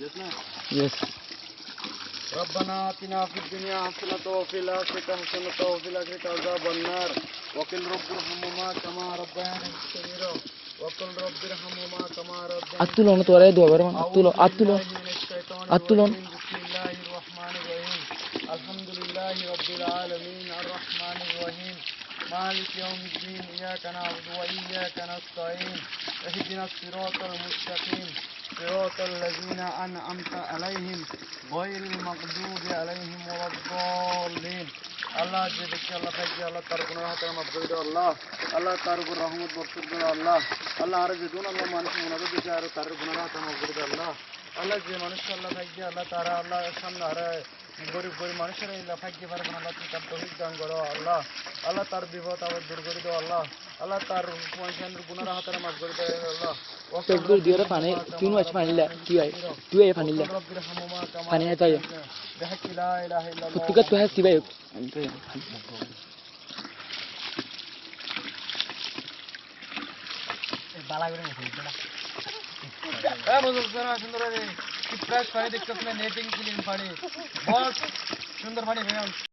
Yes. ربنا آتنا في الدنيا حسنة وفي الآخرة حسنة وفي الآخرة عذاب النار وقل رب ارحمهما كما ربياني صغيرا وقل رب ارحمهما كما ربياني Atulon তোরে দোয়া করে মান أعوذ Atulon بالله من الشيطان Atulon الرجيم بسم الله الرحمن الرحيم الحمد لله رب العالمين الرحمن الرحيم مالك يوم الدين إياك نعبد وإياك نستعين اهدنا الصراط المستقيم صراط الذين أنعمت عليهم غير المغضوب عليهم ولا الضالين আল্লাহ যে ব্যক্তি আল্লাহ থাকবে আল্লাহ তার গুনাহ হাতে মাফ করে দাও আল্লাহ আল্লাহ তার উপর রহমত বর্ষণ করো আল্লাহ আল্লাহ আর যে দুন আল্লাহ মানুষ মুনাফিক দিতে আর তার গুনাহ হাতে মাফ করে দাও আল্লাহ আল্লাহ যে মানুষ আল্লাহ থাকবে আল্লাহ তারা আল্লাহ সামনে আর গরিব গরিব মানুষের আল্লাহ থাকতে পারবে না আল্লাহ তার তৌফিক দান করো আল্লাহ আল্লাহ তার বিপদ আবার দূর করে দাও আল্লাহ আল্লাহ তার গুনাহ হাতে মাফ করে দাও আল্লাহ Pegul dia ora pane tinu ach pani la tu ai pani la pani hai tai بحق لا إله إلا الله putuka tu hai ti bai বালা করে নিছি না বুঝছ না সুন্দর রে কি প্রাইস পানি দেখতেছ না নেটিং ক্লিন পানি বহুত সুন্দর পানি ভাই